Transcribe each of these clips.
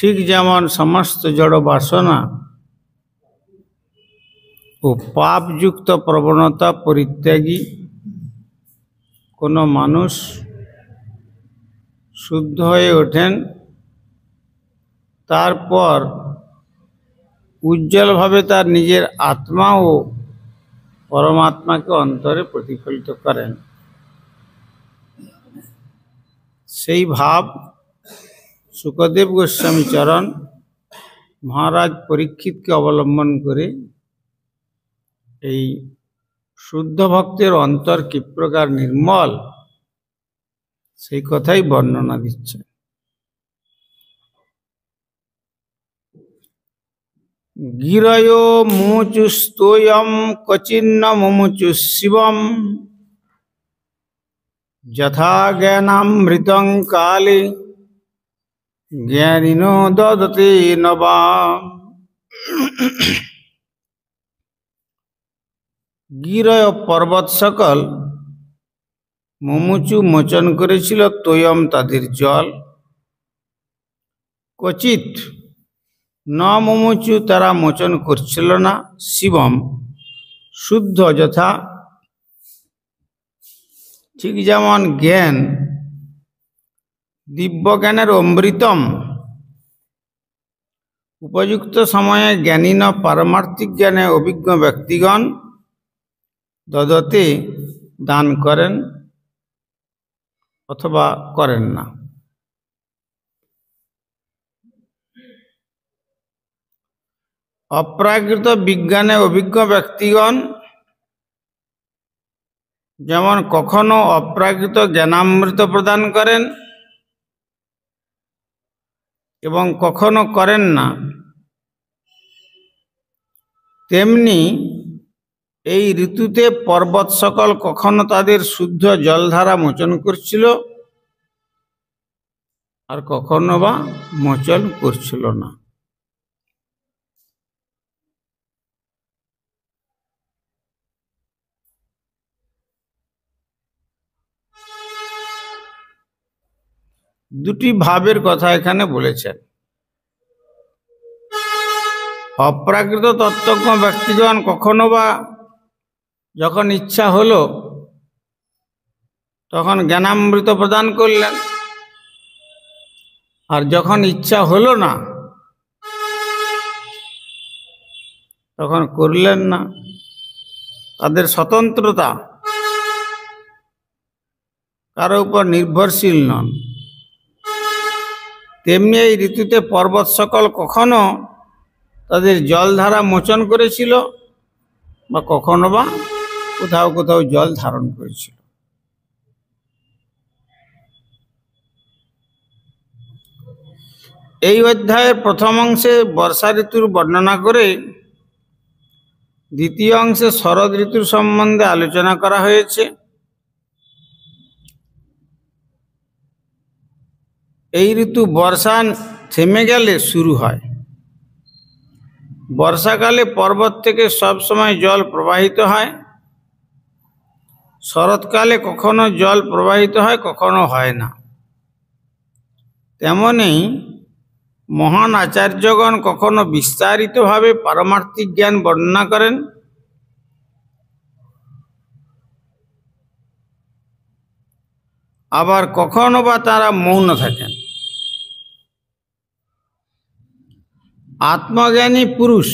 ঠিক যেমন সমস্ত জড় বাসনা ও পাপযুক্ত প্রবণতা পরিত্যাগী কোনো মানুষ শুদ্ধ হয়ে ওঠেন, তারপর উজ্জ্বলভাবে তার নিজের আত্মা ও পরমাত্মাকে অন্তরে প্রতিফলিত করেন। সেই ভাব শুকদেব গোস্বামী চরণ মহারাজ পরীক্ষিতকে অবলম্বন করে এই শুদ্ধ ভক্তের অন্তর কি প্রকার নির্মল সেই কথাই বর্ণনা দিচ্ছে। গিরয় মুচুস্তোয়ম কচিন্ন মুমুচু শিবম যথা জ্ঞানামৃতং কালে জ্ঞানিনো দদতে নবাম। গিরয় পর্বত সকল মুমুচু মোচন করেছিল তোয়ম তাদের জল, কচিত ন মুমুচু তারা মোচন করছিল না, শিবম শুদ্ধ যথা ঠিক যেমন জ্ঞান দিব্য জ্ঞানের অমৃতম উপযুক্ত সময়ে জ্ঞানী ন পারমার্থিক জ্ঞানে অভিজ্ঞ ব্যক্তিগণ দদতে দান করেন অথবা করেন না। অপ্রাকৃত বিজ্ঞানে অভিজ্ঞ ব্যক্তিগণ যেমন কখনো অপ্রাকৃত জ্ঞানামৃত প্রদান করেন এবং কখনো করেন না, তেমনি এই ঋতুতে পর্বত সকল কখনো তাদের শুদ্ধ জলধারা মোচন করছিল আর কখনো বা মোচন করছিল না। দুটি ভাবের কথা এখানে বলেছেন। অপ্রাকৃত তত্ত্বজ্ঞ ব্যক্তিগণ কখনো বা যখন ইচ্ছা হলো তখন জ্ঞানামৃত প্রদান করলেন, আর যখন ইচ্ছা হলো না তখন করলেন না। তাদের স্বতন্ত্রতা, কারো উপর নির্ভরশীল নন। তেমনি এই ঋতুতে পর্বত সকল কখনো তাদের জলধারা মোচন করেছিল বা কখনো বা কোথাও কোথাও জল ধারণ করেছিল। এই অধ্যায়ের প্রথম অংশে বর্ষা ঋতুর বর্ণনা করে দ্বিতীয় অংশে শরৎ ঋতুর সম্বন্ধে আলোচনা করা হয়েছে। এই ঋতু বর্ষা থেমে গেলে শুরু হয়। বর্ষাকালে পর্বত থেকে সব সময় জল প্রবাহিত হয়, শরৎকালে কখনো জল প্রবাহিত হয় কখনো হয় না। তেমনি মহান আচার্যগণ কখনো বিস্তারিতভাবে পারমার্থিক জ্ঞান বর্ণনা করেন, আবার কখনো বা তারা মৌন থাকেন। আত্মজ্ঞানী পুরুষ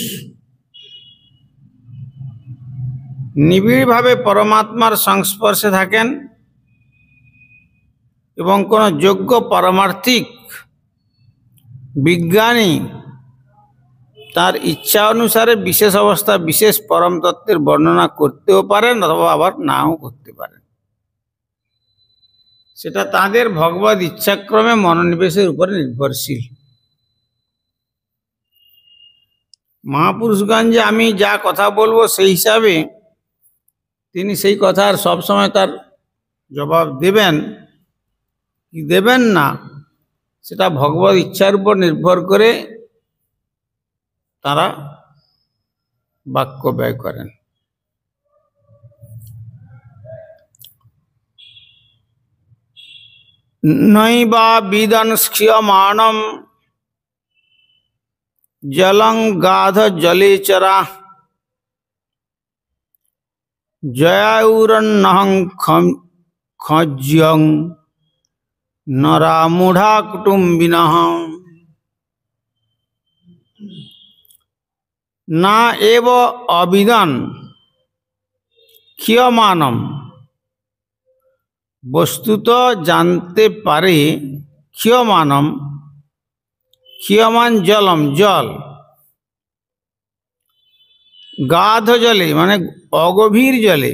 নিবিড়ভাবে পরমাত্মার সংস্পর্শে থাকেন এবং কোনো যোগ্য পারমার্থিক বিজ্ঞানী তার ইচ্ছা অনুসারে বিশেষ অবস্থা বিশেষ পরম তত্ত্বের বর্ণনা করতেও পারেন অথবা আবার নাও করতে পারেন। সেটা তাদের ভগবত ইচ্ছাক্রমে মনোনিবেশের উপরে নির্ভরশীল। মহাপুরুষগণ যে আমি যা কথা বলবো সেই হিসাবে তিনি সেই কথার সবসময় তার জবাব দেবেন কি দেবেন না, সেটা ভগবত ইচ্ছার উপর নির্ভর করে তারা বাক্য ব্যয় করেন। নৈবা বিদংস্ক্রিয়মাণম জলং গাধ জলেচরা জয়াউরন্নহং খজ্যং নরা মূঢ়া কুটুম্বিনঃ না এব অবিদন ক্ষীয়মানম। বস্তুত জানতে পারে ক্ষীয়মানম, ক্ষীয়মান জলম জল, গাধ জলে মানে অগভীর জলে,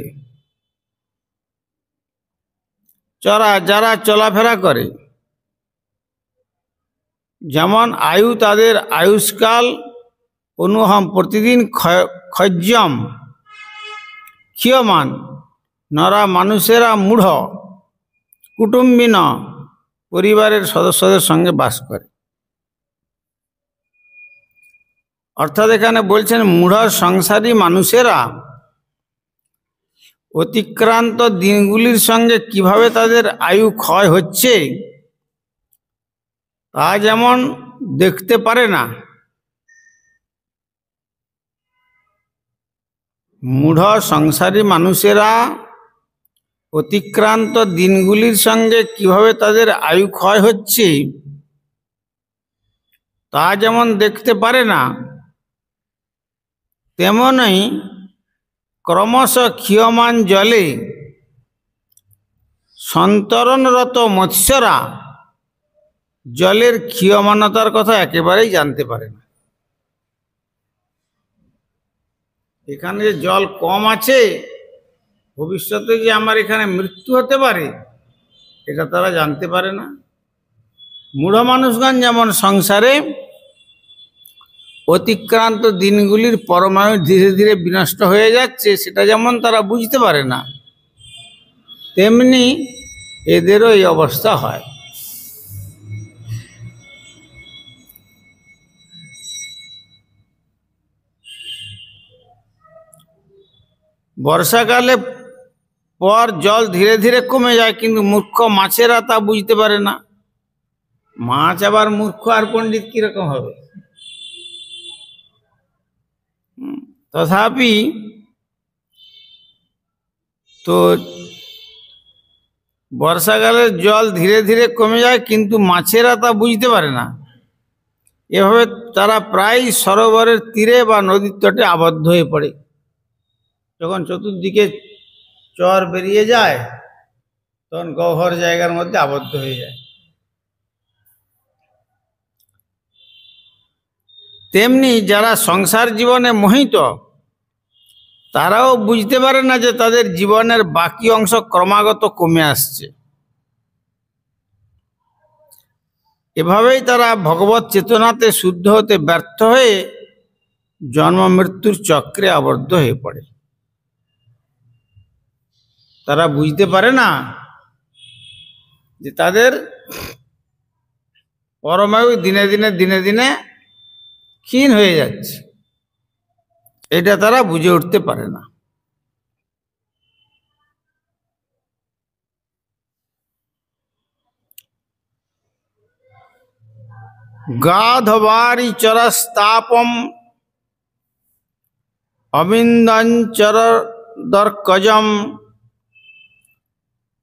চরা যারা চলাফেরা করে, যেমন আয়ু তাদের আয়ুষ্কাল অনুহম প্রতিদিন ক্ষজ্যম ক্ষীয়মান, নরা মানুষেরা মূঢ়, কুটুম্বিন পরিবারের সদস্যদের সঙ্গে বাস করে। অর্থাৎ এখানে বলছেন মূঢ় সংসারী মানুষেরা অতিক্রান্ত দিনগুলির সঙ্গে কিভাবে তাদের আয়ু ক্ষয় হচ্ছে তা যেমন দেখতে পারে না। মূঢ় সংসারী মানুষেরা অতিক্রান্ত দিনগুলির সঙ্গে কিভাবে তাদের আয়ু ক্ষয় হচ্ছে তা যেমন দেখতে পারে না, তেমনই ক্রমশ ক্ষীয়মান জলে সন্তরণরত মৎস্যরা জলের ক্ষীয়মানতার কথা একেবারেই জানতে পারে না। এখানে যে জল কম আছে, ভবিষ্যতে যে আমার এখানে মৃত্যু হতে পারে, এটা তারা জানতে পারে না। মূঢ় মানুষগণ যেমন সংসারে অতিক্রান্ত দিনগুলির পরমাণু ধীরে ধীরে বিনষ্ট হয়ে যাচ্ছে সেটা যেমন তারা বুঝতে পারে না, তেমনি এদেরও এই অবস্থা হয়। বর্ষাকালে পর জল ধীরে ধীরে কমে যায়, কিন্তু মূর্খ মাছেরা তা বুঝতে পারে না। মাছ আবার মূর্খ আর পণ্ডিত কিরকম হবে? তথাপি তো বর্ষাকালে জল ধীরে ধীরে কমে যায়, কিন্তু মাছেরা তা বুঝতে পারে না। এভাবে তারা প্রায় সরোবরের তীরে বা নদীর তটে আবদ্ধ হয়ে পড়ে। যখন চতুর্দিকে চর বেরিয়ে যায় তখন গহ্বর জায়গার মধ্যে আবদ্ধ হয়ে যায়। তেমনি যারা সংসার জীবনে মোহিত তারাও বুঝতে পারে না যে তাদের জীবনের বাকি অংশ ক্রমাগত কমে আসছে। এভাবেই তারা ভগবত চেতনাতে শুদ্ধ হতে ব্যর্থ হয়ে জন্ম মৃত্যুর চক্রে আবদ্ধ হয়ে পড়ে। তারা বুঝতে পারে না যে তাদের পরমায়ু দিনে দিনে দিনে দিনে ক্ষীণ হয়ে যাচ্ছে, এটা তারা বুঝে উঠতে পারে না। গাধবারি চরস্তাপম অবিন্দঞ্চরদর্কজম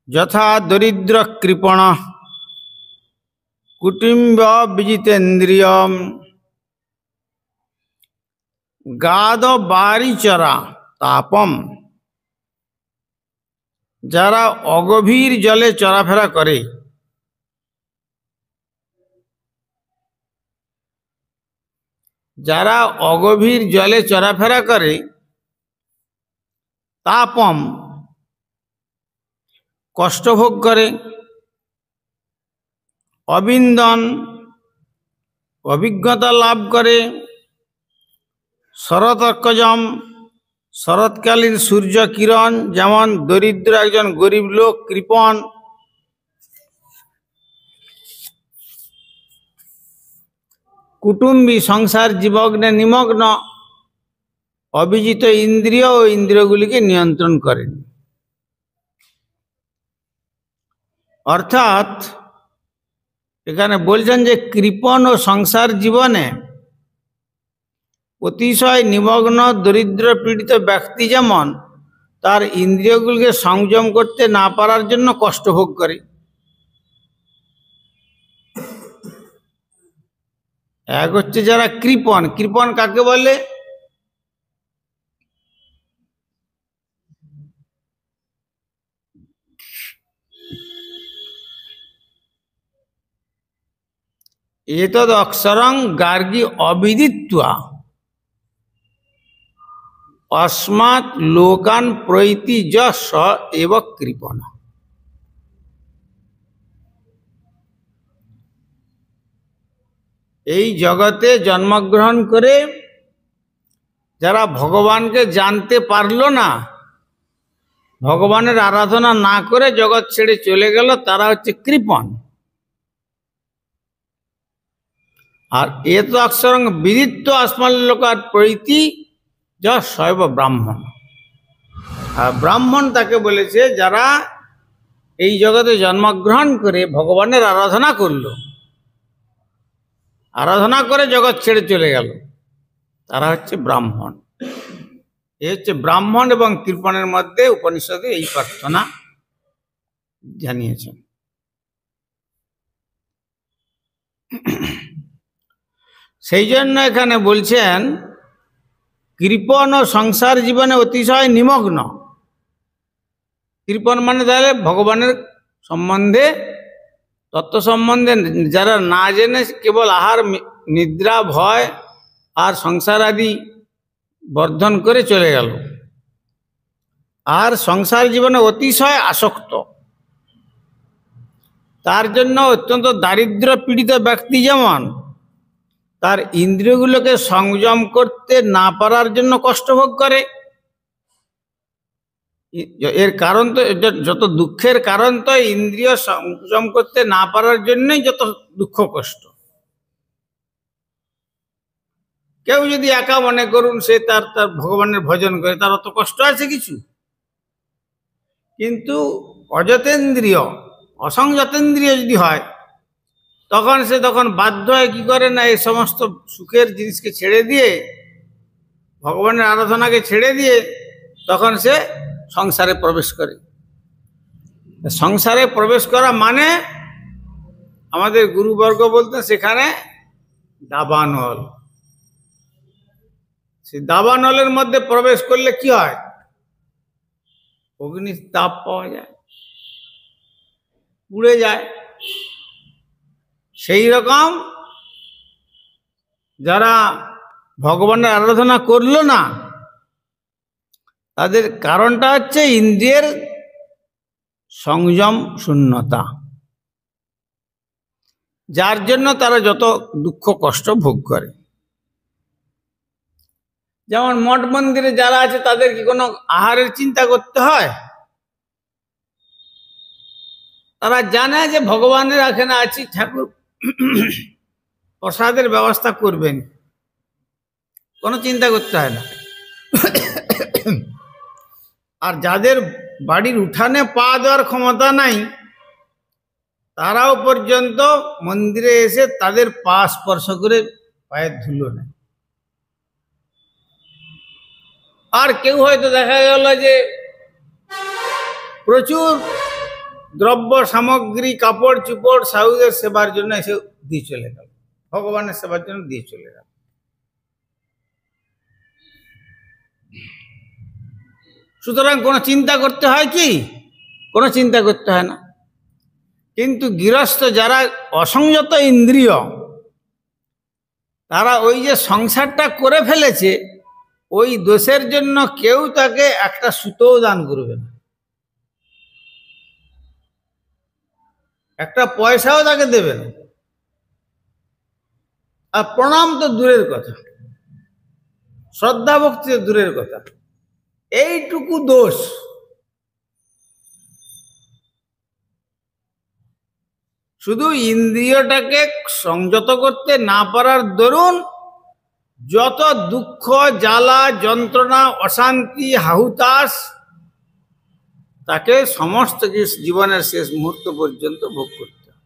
যথা দরিদ্র কৃপণ কুটুম্ব বিজিতেন্দ্রিয়ম। গাধ বাড়ি চরা তাপম, যারা অগভীর জলে চলাফেরা করে, যারা অগভীর জলে চলাফেরা করে, তাপম কষ্টভোগ করে, অবিন্দন অভিজ্ঞতা লাভ করে, শরতর্কজম শরৎকালীন সূর্য কিরণ, যেমন দরিদ্র একজন গরিব লোক কৃপণ, কুটুম্বী সংসার জীবনে নিমগ্ন, অবিজিত ইন্দ্রিয় ও ইন্দ্রিয়গুলিকে নিয়ন্ত্রণ করেন। অর্থাৎ এখানে বলছেন যে কৃপণ ও সংসার জীবনে অতিশয় নিমগ্ন দরিদ্র পীড়িত ব্যক্তি যেমন তার ইন্দ্রিয়গুলিকে সংযম করতে না পারার জন্য কষ্ট ভোগ করে। এক হচ্ছে যারা কৃপণ। কৃপণ কাকে বলে? এতদ অক্ষরং গার্গী অবিদিত্বা অস্মাৎ লোকান প্রৈতি যশ এব কৃপণ। এই জগতে জন্মগ্রহণ করে যারা ভগবানকে জানতে পারল না, ভগবানের আরাধনা না করে জগৎ ছেড়ে চলে গেল, তারা হচ্ছে কৃপণ। আর এত অক্ষরং বিদিত্ব আসমাল লোকার প্রৈতি যশ শৈব ব্রাহ্মণ। আর ব্রাহ্মণ তাকে বলেছে যারা এই জগতে জন্মগ্রহণ করে ভগবানের আরাধনা করলো, আরাধনা করে জগৎ ছেড়ে চলে গেল, তারা হচ্ছে ব্রাহ্মণ। এ হচ্ছে ব্রাহ্মণ এবং কৃপণের মধ্যে উপনিষদে এই প্রার্থনা জানিয়েছেন। সেই জন্য এখানে বলছেন কৃপণ ও সংসার জীবনে অতিশয় নিমগ্ন। কৃপণ মানে তাহলে ভগবানের সম্বন্ধে, তত্ত্ব সম্বন্ধে যারা না জেনে কেবল আহার নিদ্রা ভয় আর সংসার আদি বর্ধন করে চলে গেল, আর সংসার জীবনে অতিশয় আসক্ত। তার জন্য অত্যন্ত দারিদ্র পীড়িত ব্যক্তি যেমন তার ইন্দ্রিয়গুলোকে সংযম করতে না পারার জন্য কষ্ট ভোগ করে। এর কারণ তো, যত দুঃখের কারণ তো ইন্দ্রিয় সংযম করতে না পারার জন্যই যত দুঃখ কষ্ট। কেউ যদি একা মনে করুন সে তার ভগবানের ভজন করে, তার অত কষ্ট আছে কিছু? কিন্তু অযতেন্দ্রিয়, অসংযতেন্দ্রিয় যদি হয়, তখন বাধ্য হয় কি করে না, এই সমস্ত সুখের জিনিসকে ছেড়ে দিয়ে, ভগবানের আরাধনাকে ছেড়ে দিয়ে তখন সে সংসারে প্রবেশ করে। সংসারে প্রবেশ করা মানে আমাদের গুরুবর্গ বলতেন সেখানে দাবানল। সেই দাবানলের মধ্যে প্রবেশ করলে কি হয়? অগ্নি তাপ পাওয়া যায়, পুড়ে যায়। সেই রকম যারা ভগবানের আরাধনা করলো না, তাদের কারণটা হচ্ছে ইন্দ্রিয়ের সংযম শূন্যতা, যার জন্য তারা যত দুঃখ কষ্ট ভোগ করে। যেমন মঠ মন্দিরে যারা আছে তাদের কি কোনো আহারের চিন্তা করতে হয়? তারা জানে যে ভগবানের এখানে আছি, ঠাকুর প্রসাদের ব্যবস্থা করবেন, কোনো চিন্তা করতে হয় না। আর যাদের বাড়ির উঠানে পা দেওয়ার ক্ষমতা নাই, তারাও পর্যন্ত মন্দিরে এসে তাদের পা স্পর্শ করে পায়ের ধুলো নেয়। আর কেউ হয়তো দেখা গেল যে প্রচুর দ্রব্য সামগ্রী, কাপড় চুপড় সাধুদের সেবার জন্য এসে দিয়ে চলে গেল, ভগবানের সেবার জন্য দিয়ে চলে গেল। সুতরাং কোনো চিন্তা করতে হয় কি? কোনো চিন্তা করতে হয় না। কিন্তু গৃহস্থ যারা অসংযত ইন্দ্রিয়, তারা ওই যে সংসারটা করে ফেলেছে, ওই দোষের জন্য কেউ তাকে একটা সুতোও দান করবে না, একটা পয়সাও তাকে দেবে না। আর প্রণাম তো দূরের কথা, শ্রদ্ধা ভক্তি তো দূরের কথা, এইটুকু দোষ শুধু ইন্দ্রিয়টাকে সংযত করতে না পারার দরুন যত দুঃখ জ্বালা যন্ত্রণা অশান্তি হাহুতাশ তাকে সমস্ত জীবনের শেষ মুহূর্ত পর্যন্ত ভোগ করতে হয়।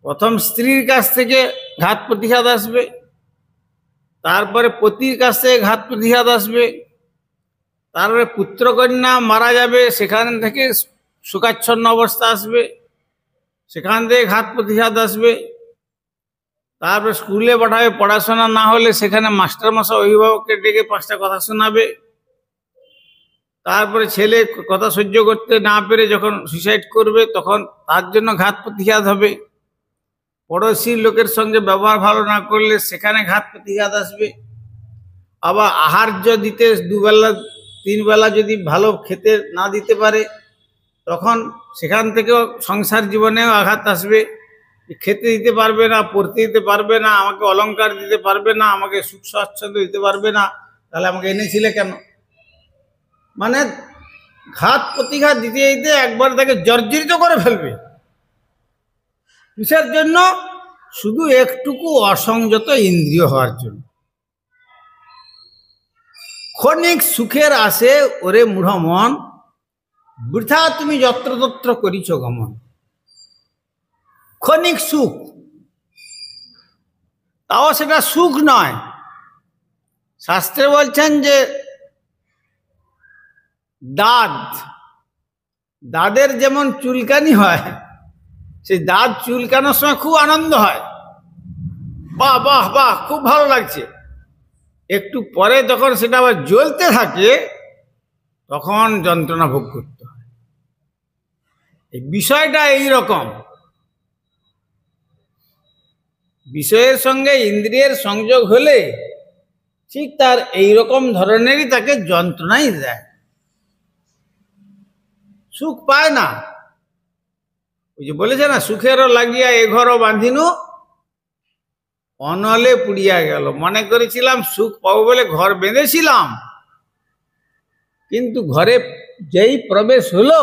প্রথম স্ত্রীর কাছ থেকে ঘাত প্রতিঘাত আসবে, তারপরে পতির কাছ থেকে ঘাত প্রতিঘাত আসবে, তারপরে পুত্রকন্যা মারা যাবে, সেখান থেকে শোকাচ্ছন্ন অবস্থা আসবে, সেখান থেকে ঘাত প্রতিঘাত আসবে। তারপরে স্কুলে পাঠাবে, পড়াশোনা না হলে সেখানে মাস্টারমশাই অভিভাবককে ডেকে 5টা কথা শোনাবে। তারপরে ছেলে কথা সহ্য করতে না পেরে যখন সুইসাইড করবে তখন তার জন্য ঘাত প্রতিঘাত হবে। পড়োশি লোকের সঙ্গে ব্যবহার ভালো না করলে সেখানে ঘাত প্রতিঘাত আসবে। আবার আহার্য দিতে 2 বেলা 3 বেলা যদি ভালো খেতে না দিতে পারে তখন সেখান থেকেও সংসার জীবনেও আঘাত আসবে। খেতে দিতে পারবে না, পড়তে দিতে পারবে না, আমাকে অলংকার দিতে পারবে না, আমাকে সুখ স্বাচ্ছন্দ্য দিতে পারবে না, তাহলে আমাকে এনেছিলে কেন? মানে ঘাত প্রতিঘাত দিতে দিতে একবার তাকে জর্জরিত করে ফেলবে। কিসের জন্য? শুধু একটুকু অসংযত ইন্দ্রিয় হওয়ার জন্য। ক্ষণিক সুখের আসে ওরে মূঢ় মন, বৃথা তুমি যত্রতত্র করিছ গমন। ক্ষণিক সুখ, তাও সেটা সুখ নয়। শাস্ত্রে বলছেন যে দাদের যেমন চুলকানি হয়, সেই দাঁত চুলকানোর সময় খুব আনন্দ হয়, বাহ বাহ বাহ খুব ভালো লাগছে। একটু পরে যখন সেটা আবার জ্বলতে থাকে তখন যন্ত্রণা ভোগ করতে হয়। এই বিষয়টা এইরকম। বিষয়ের সঙ্গে ইন্দ্রিয়ের সংযোগ হলে ঠিক তার এইরকম ধরনেরই তাকে যন্ত্রণাই দেয়, সুখ পায় না। ওই যে বলেছে না, সুখেরও লাগিয়া এ ঘরও বাঁধিনু, অনলে পুড়িয়া গেল। মনে করেছিলাম সুখ পাবো বলে ঘর বেঁধেছিলাম, কিন্তু ঘরে যেই প্রবেশ হলো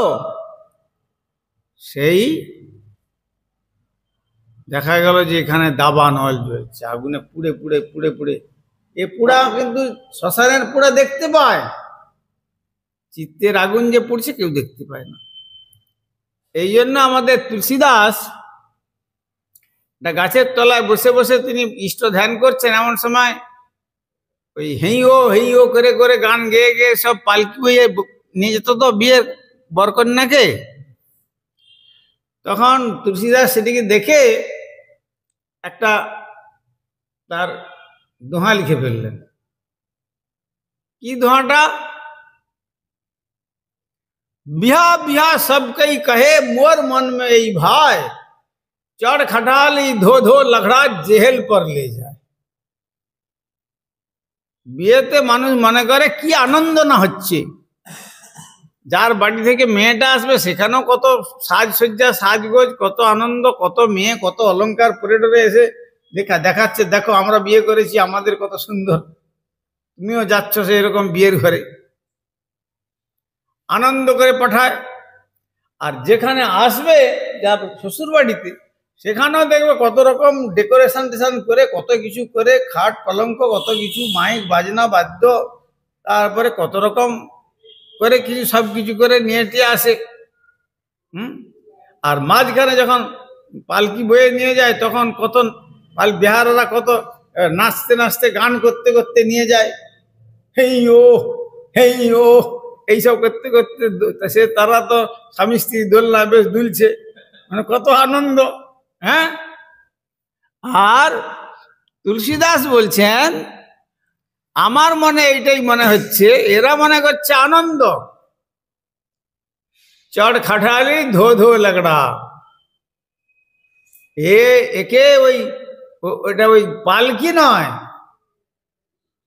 সেই দেখা গেল যে এখানে দাবান অয়েল জ্বলছে, আগুনে পুড়ে পুড়ে পুড়ে পুড়ে। এ পুড়া কিন্তু শ্মশানের পুড়া দেখতে পায়, চিত্তের আগুন যে পুড়ছে কেউ দেখতে পায় না। এই জন্য আমাদের তুলসীদাস গাছের তলায় বসে বসে তিনি ইষ্ট ধ্যান করছেন, এমন সময় ওই হেই ও করে করে গান গেয়ে গেয়ে সব পালকি বইয়ে নিয়ে যেত তো বিয়ের বরকন্যাকে। তখন তুলসীদাস সেটিকে দেখে একটা তার দোহা লিখে ফেললেন। কি দোহাটা? बिहा बिहा सब कई कहे मोर मन में এই ভাই, চড় খাটালি ধো ধো লখড়া জেহেল পর লে যায়। বিয়েতে মানুষ মনে করে কি আনন্দ না হচ্ছে, যার বাড়ি থেকে মেয়েটা আসবে সেখানেও কত সাজসজ্জা সাজগোজ, কত আনন্দ, কত মেয়ে, কত অলংকার পরে টরে এসে দেখাচ্ছে, দেখো আমরা বিয়ে করেছি, আমাদের কত সুন্দর, তুমিও যাচ্ছ সেই রকম বিয়ের ঘরে, আনন্দ করে পাঠায়। আর যেখানে আসবে যার শ্বশুর বাড়িতে, সেখানেও দেখবে কত রকম ডেকোরেশন টেশন করে, কত কিছু করে, খাট পলঙ্ক, কত কিছু, মাইক বাজনা বাদ্য, তারপরে কত রকম করে কিছু সব কিছু করে নিয়ে টিয়ে আসে। আর মাঝখানে যখন পালকি বয়ে নিয়ে যায় তখন কত বিহাররা কত নাচতে নাচতে গান করতে করতে নিয়ে যায়, হেই ও এইসব করতে করতে সে তারা তো স্বামী স্ত্রী দোলনা বেশ দুলছে, মানে কত আনন্দ। হ্যাঁ, আর তুলসীদাস বলছেন আমার মনে এইটাই মনে হচ্ছে, এরা মনে করছে আনন্দ, চড় খাটালি ধো ধো লাগড়া। একে ওইটা ওই পালকি নয়,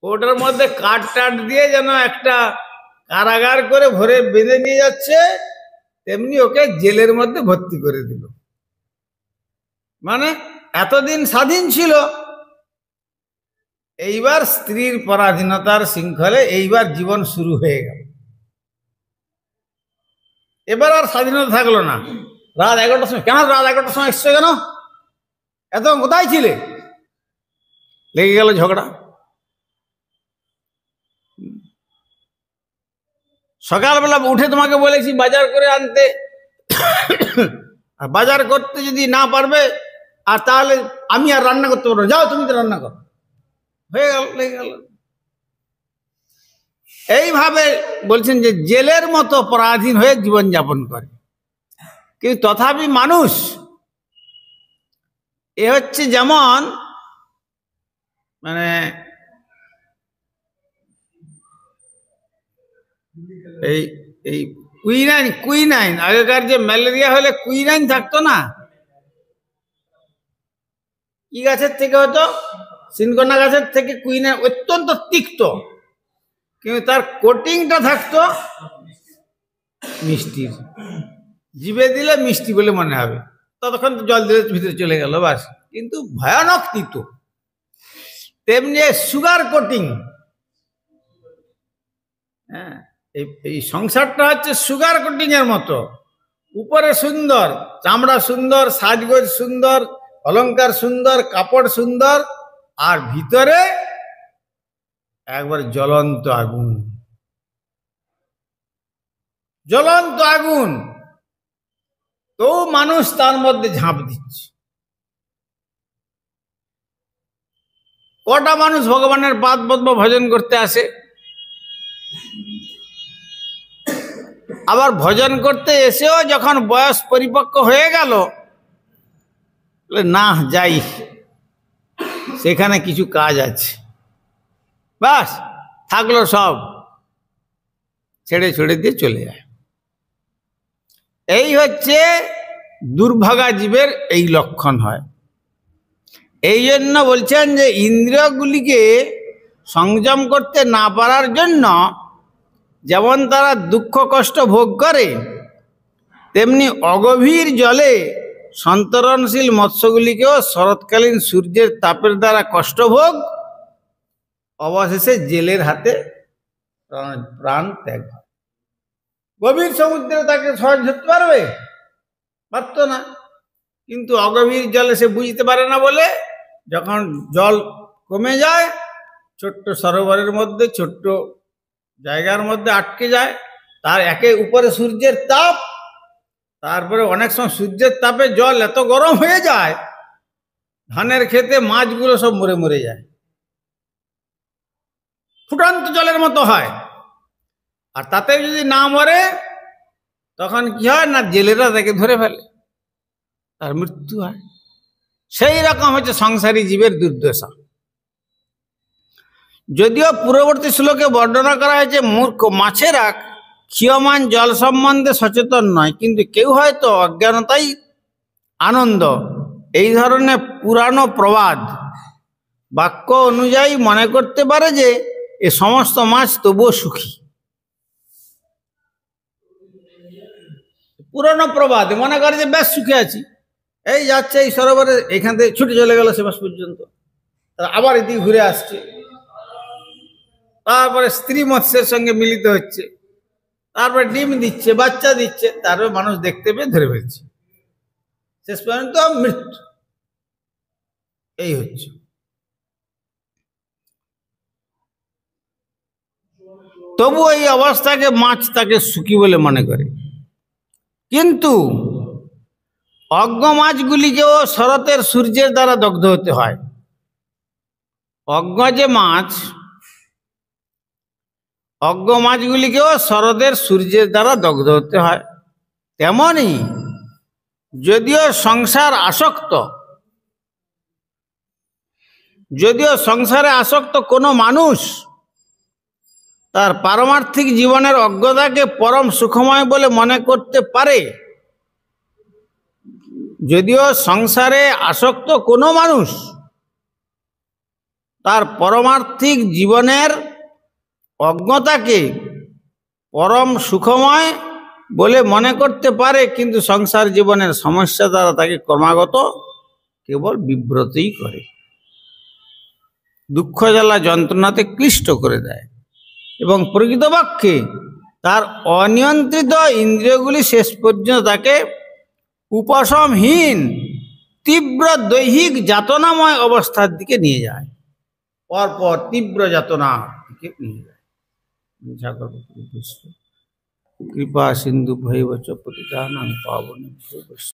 ওটার মধ্যে কাঠ টাট দিয়ে যেন একটা কারাগার করে ভরে বেঁধে নিয়ে যাচ্ছে, তেমনি ওকে জেলের মধ্যে ভর্তি করে দিল। মানে এতদিন স্বাধীন ছিল, এইবার স্ত্রীর পরাধীনতার শৃঙ্খলে এইবার জীবন শুরু হয়ে গেল। এবার আর স্বাধীনতা থাকলো না। রাত 11টার সময়, কেন রাত 11টার সময় এসছো কেন, এত কোথায় ছিলে, লেগে গেল ঝগড়া। সকালবেলা উঠে তোমাকে বলেছি বাজার করে আনতে, আর বাজার করতে যদি না পারবে আর তাহলে আমি আর রান্না করতে পারবো, যাও তুমি তো রান্না করো, হয়ে গেল, লেগে গেল। এইভাবে বলছেন যে জেলের মতো পরাধীন হয়ে জীবনযাপন করে, কিন্তু তথাপি মানুষ এ হচ্ছে যেমন মানে এই এই কুইনাইন আগেকার যে ম্যালেরিয়া হলে কুইনাইন থাকতো না, কি গাছের থেকে হতো, সিনকোনা গাছের থেকে কুইনাইন, অত্যন্ত তিক্ত, কিন্তু তার কোটিংটা থাকতো মিষ্টির, জিভে দিলে মিষ্টি বলে মনে হবে, ততক্ষণ জল দিলে ভিতরে চলে গেল বাস, কিন্তু ভয়ানক তিতো। তেমনি সুগার কোটিং, হ্যাঁ, এই সংসারটা হচ্ছে সুগার কোটিং এর মতো, উপরে সুন্দর, চামড়া সুন্দর, সাজগোজ সুন্দর, অলংকার সুন্দর, কাপড় সুন্দর, আর ভিতরে একবার জ্বলন্ত আগুন, জ্বলন্ত আগুন, তো মানুষ তার মধ্যে ঝাঁপ দিচ্ছে। কটা মানুষ ভগবানের পাদ পদ্ম ভজন করতে আসে, আবার ভজন করতে এসেও যখন বয়স পরিপক্ক হয়ে গেল, না যাই, সেখানে কিছু কাজ আছে, বাস থাকলো, সব ছেড়ে ছেড়ে দিয়ে চলে যায়। এই হচ্ছে দুর্ভাগা জীবের এই লক্ষণ হয়। এই জন্য বলছেন যে ইন্দ্রিয়গুলিকে সংযম করতে না পারার জন্য যেমন তারা দুঃখ কষ্ট ভোগ করে, তেমনি অগভীর জলে সন্তরণশীল মৎস্যগুলিকেও শরৎকালীন সূর্যের তাপের দ্বারা কষ্ট ভোগ, অবশেষে জেলের হাতে প্রাণ ত্যাগ হয়। গভীর সমুদ্রে তাকে সহজ ধরতে পারবে, পারত না, কিন্তু অগভীর জলে সে বুঝতে পারে না বলে যখন জল কমে যায়, ছোট্ট সরোবরের মধ্যে, ছোট্ট জায়গার মধ্যে আটকে যায়, তার একে উপরে সূর্যের তাপ, তারপরে অনেক সময় সূর্যের তাপে জল এত গরম হয়ে যায়, ধানের ক্ষেতে মাছগুলো সব মরে মরে যায়, ফুটন্ত জলের মতো হয়। আর তাতে যদি না মরে, তখন কি হয় না, জেলেরা তাকে ধরে ফেলে, তার মৃত্যু হয়। সেই রকম হচ্ছে সংসারী জীবের দুর্দশা। যদিও পূর্ববর্তী শ্লোকে বর্ণনা করা হয়েছে মূর্খ মাছেরা ক্ষীয়মান জল সম্বন্ধে সচেতন নয়, কিন্তু কেউ হয়তো অজ্ঞানতাই আনন্দ, এই ধরনের পুরানো প্রবাদ বাক্য অনুযায়ী মনে করতে পারে যে এ সমস্ত মাছ তবুও সুখী। পুরানো প্রবাদ মনে করে যে বেশ সুখে আছি, এই যাচ্ছে এই সরোবরে, এখান থেকে ছুটে চলে গেল সে মাস পর্যন্ত, আবার এদিকে ঘুরে আসছে, তারপরে স্ত্রী মৎস্যের সঙ্গে মিলিত হচ্ছে, তারপরে ডিম দিচ্ছে, বাচ্চা দিচ্ছে, তারপরে মানুষ দেখতে পেয়ে ধরে ফেলছে, শেষ পর্যন্ত মৃত্যু। এই হচ্ছে। তবু এই অবস্থাকে মাছ তাকে সুখী বলে মনে করে, কিন্তু অজ্ঞ মাছগুলিকেও শরতের সূর্যের দ্বারা দগ্ধ হতে হয়। অজ্ঞ যে মাছ, অজ্ঞ মাছগুলিকেও শরতের সূর্যের দ্বারা দগ্ধ হতে হয়। তেমনি যদিও সংসারে আসক্ত কোনো মানুষ তার পারমার্থিক জীবনের অজ্ঞতাকে পরম সুখময় বলে মনে করতে পারে, যদিও সংসারে আসক্ত কোনো মানুষ তার পারমার্থিক জীবনের অজ্ঞতাকে পরম সুখময় বলে মনে করতে পারে, কিন্তু সংসার জীবনের সমস্যা দ্বারা তাকে ক্রমাগত কেবল বিব্রতই করে, দুঃখ জ্বালা যন্ত্রণাতে ক্লিষ্ট করে দেয়, এবং প্রকৃতপক্ষে তার অনিয়ন্ত্রিত ইন্দ্রিয়গুলি শেষ পর্যন্ত তাকে উপশমহীন তীব্র দৈহিক যাতনাময় অবস্থার দিকে নিয়ে যায়, পরপর তীব্র যাতনার দিকে নিয়ে যায়। কৃপা সিন্ধু ভৈব চ পতিতানাং পাবনেভ্যো বৈষ্ণবেভ্যো।